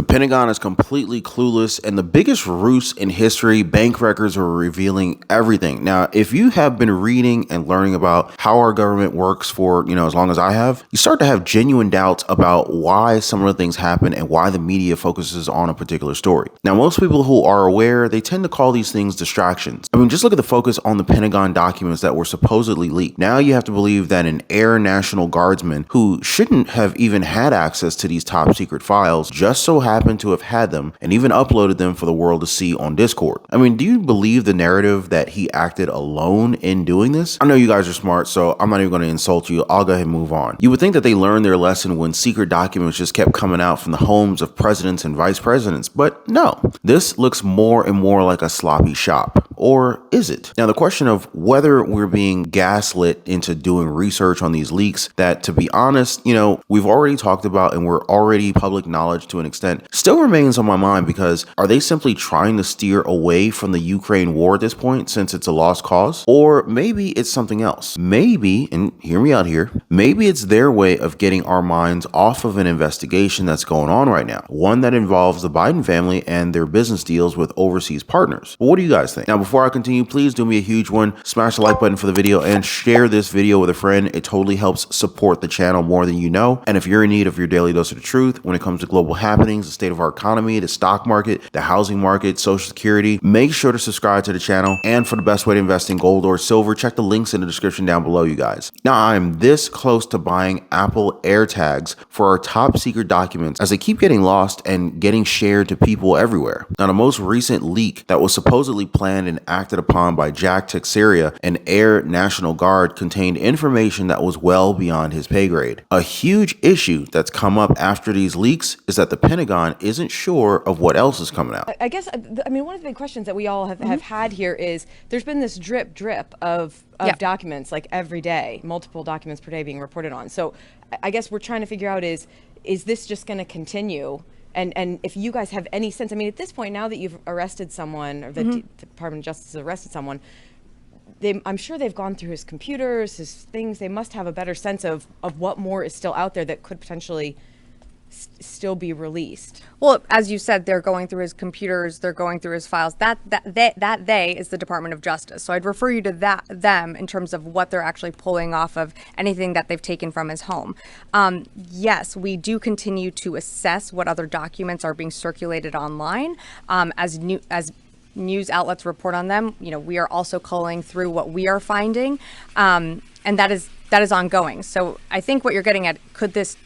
Pentagon is completely clueless, and the biggest ruse in history, bank records are revealing everything. Now, if you have been reading and learning about how our government works for, as long as I have, you start to have genuine doubts about why some of the things happen and why the media focuses on a particular story. Now, most people who are aware, they tend to call these things distractions. Just look at the focus on the Pentagon documents that were supposedly leaked. Now you have to believe that an Air National Guardsman who shouldn't have even had access to these top secret files just so happened to have had them and even uploaded them for the world to see on Discord. Do you believe the narrative that he acted alone in doing this? I know you guys are smart, so I'm not even going to insult you. I'll go ahead and move on. You would think that they learned their lesson when secret documents just kept coming out from the homes of presidents and vice presidents, but no. This looks more and more like a sloppy shop. Or is it? Now, the question of whether we're being gaslit into doing research on these leaks that, to be honest, we've already talked about and we're already public knowledge to an extent, still remains on my mind, because are they simply trying to steer away from the Ukraine war at this point since it's a lost cause? Or maybe it's something else. Maybe, and hear me out here, maybe it's their way of getting our minds off of an investigation that's going on right now, one that involves the Biden family and their business deals with overseas partners. But what do you guys think? Now, before I continue, please do me a huge one. Smash the like button for the video and share this video with a friend. It totally helps support the channel more than you know. And if you're in need of your daily dose of the truth when it comes to global happenings, the state of our economy, the stock market, the housing market, Social Security, make sure to subscribe to the channel. And for the best way to invest in gold or silver, check the links in the description down below, you guys. Now, I'm this close to buying Apple AirTags for our top secret documents as they keep getting lost and getting shared to people everywhere. Now, the most recent leak that was supposedly planned and acted upon by Jack Teixeira, an Air National Guard, contained information that was well beyond his pay grade. A huge issue that's come up after these leaks is that the Pentagon isn't sure of what else is coming out. I guess, one of the big questions that we all have had here is there's been this drip of documents like every day, multiple documents per day being reported on. So I guess we're trying to figure out is this just going to continue? And if you guys have any sense, at this point, now that you've arrested someone, or the Department of Justice has arrested someone, I'm sure they've gone through his computers, his things. They must have a better sense of what more is still out there that could potentially still be released. Well, as you said, they're going through his computers, they're going through his files. That they is the Department of Justice. So I'd refer you to them in terms of what they're actually pulling off of anything that they've taken from his home. Yes, we do continue to assess what other documents are being circulated online as news outlets report on them. We are also culling through what we are finding, and that is ongoing. So I think what you're getting at, could this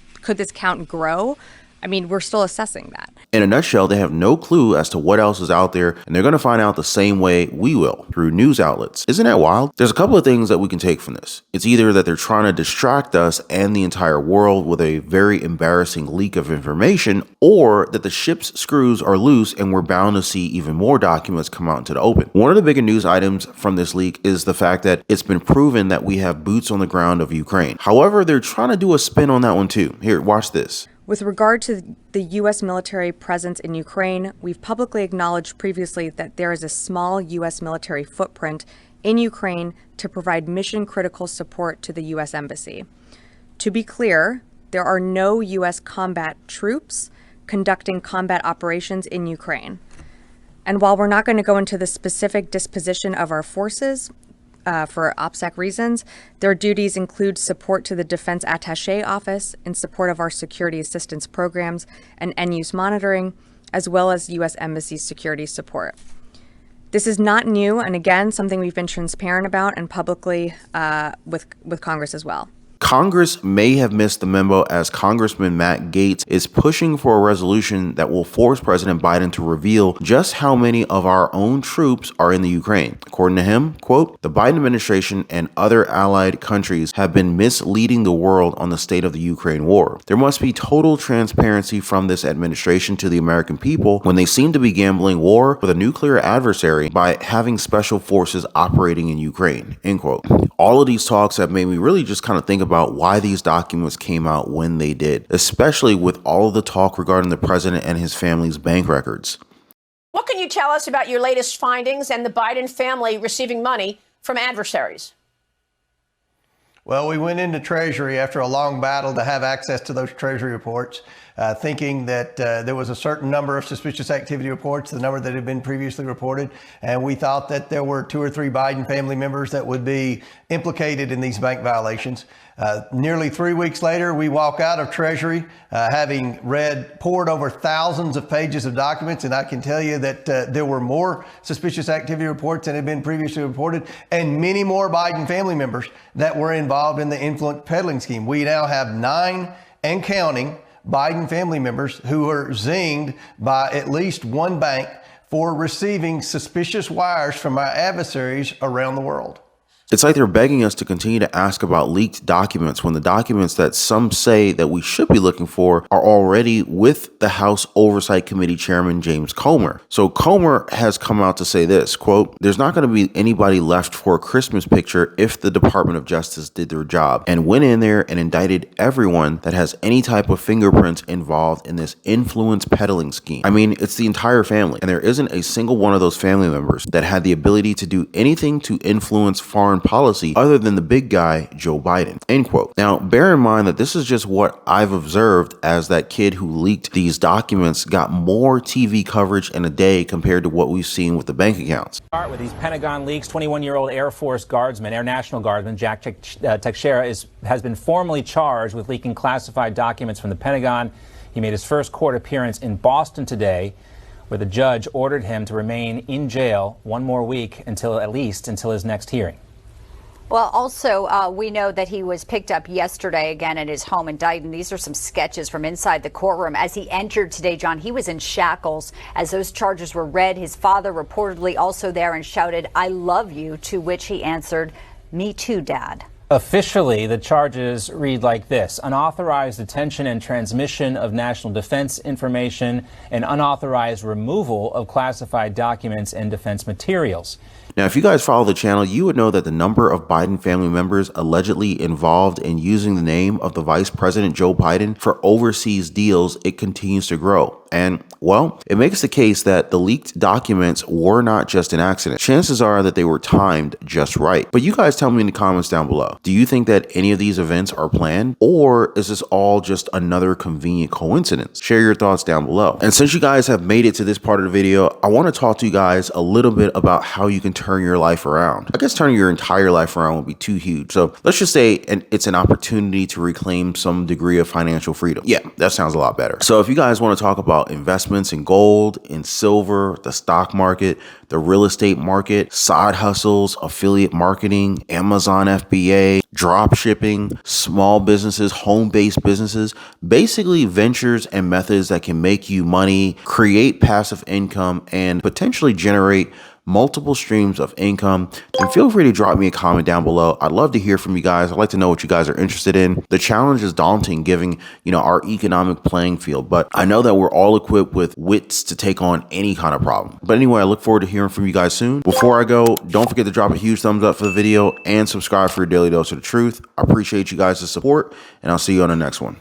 count grow? We're still assessing that. In a nutshell, they have no clue as to what else is out there, and they're going to find out the same way we will, through news outlets. Isn't that wild? There's a couple of things that we can take from this. It's either that they're trying to distract us and the entire world with a very embarrassing leak of information, or that the ship's screws are loose and we're bound to see even more documents come out into the open. One of the bigger news items from this leak is the fact that it's been proven that we have boots on the ground of Ukraine. However, they're trying to do a spin on that one too. Here, watch this. With regard to the U.S. military presence in Ukraine, we've publicly acknowledged previously that there is a small U.S. military footprint in Ukraine to provide mission-critical support to the U.S. Embassy. To be clear, there are no U.S. combat troops conducting combat operations in Ukraine. And while we're not going to go into the specific disposition of our forces, for OPSEC reasons, their duties include support to the Defense Attaché Office in support of our security assistance programs and end-use monitoring, as well as U.S. Embassy security support. This is not new, and again, something we've been transparent about and publicly with Congress as well. Congress may have missed the memo, as Congressman Matt Yates is pushing for a resolution that will force President Biden to reveal just how many of our own troops are in the Ukraine. According to him, quote, "The Biden administration and other allied countries have been misleading the world on the state of the Ukraine war. There must be total transparency from this administration to the American people when they seem to be gambling war with a nuclear adversary by having special forces operating in Ukraine," end quote. All of these talks have made me really just kind of think about why these documents came out when they did, especially with all of the talk regarding the president and his family's bank records. What can you tell us about your latest findings and the Biden family receiving money from adversaries? Well, we went into Treasury after a long battle to have access to those Treasury reports. thinking that there was a certain number of suspicious activity reports, the number that had been previously reported, and we thought that there were 2 or 3 Biden family members that would be implicated in these bank violations. Nearly 3 weeks later, we walk out of Treasury having poured over thousands of pages of documents, and I can tell you that there were more suspicious activity reports than had been previously reported, and many more Biden family members that were involved in the influence peddling scheme. We now have 9 and counting Biden family members who are zinged by at least one bank for receiving suspicious wires from our adversaries around the world. It's like they're begging us to continue to ask about leaked documents when the documents that some say that we should be looking for are already with the House Oversight Committee Chairman James Comer. So Comer has come out to say this, quote, "There's not going to be anybody left for a Christmas picture if the Department of Justice did their job and went in there and indicted everyone that has any type of fingerprints involved in this influence peddling scheme." I mean, it's the entire family, and there isn't a single one of those family members that had the ability to do anything to influence foreign policy other than the big guy, Joe Biden, end quote. Now, bear in mind that this is just what I've observed as that kid who leaked these documents got more TV coverage in a day compared to what we've seen with the bank accounts. Start with these Pentagon leaks. 21-year-old Air Force Guardsman, Air National Guardsman Jack Teixeira has been formally charged with leaking classified documents from the Pentagon. He made his first court appearance in Boston today, where the judge ordered him to remain in jail one more week until his next hearing. Well, also, we know that he was picked up yesterday again at his home in Dighton. These are some sketches from inside the courtroom. As he entered today, John, he was in shackles. As those charges were read, his father reportedly also there and shouted, "I love you," to which he answered, "Me too, Dad." Officially, the charges read like this: unauthorized detention and transmission of national defense information and unauthorized removal of classified documents and defense materials. Now, if you guys follow the channel, you would know that the number of Biden family members allegedly involved in using the name of the Vice President Joe Biden for overseas deals, it continues to grow. And, well, it makes the case that the leaked documents were not just an accident. Chances are that they were timed just right. But you guys tell me in the comments down below, do you think that any of these events are planned? Or is this all just another convenient coincidence? Share your thoughts down below. And since you guys have made it to this part of the video, I want to talk to you guys a little bit about how you can turn your life around. I guess turning your entire life around would be too huge. So let's just say it's an opportunity to reclaim some degree of financial freedom. Yeah, that sounds a lot better. So if you guys want to talk about investments in gold, in silver, the stock market, the real estate market, side hustles, affiliate marketing, Amazon FBA, drop shipping, small businesses, home-based businesses, basically ventures and methods that can make you money, create passive income, and potentially generate multiple streams of income, then feel free to drop me a comment down below. I'd love to hear from you guys. I'd like to know what you guys are interested in. The challenge is daunting given, our economic playing field, but I know that we're all equipped with wits to take on any kind of problem. But anyway, I look forward to hearing from you guys soon. Before I go, don't forget to drop a huge thumbs up for the video and subscribe for your daily dose of the truth. I appreciate you guys' support, and I'll see you on the next one.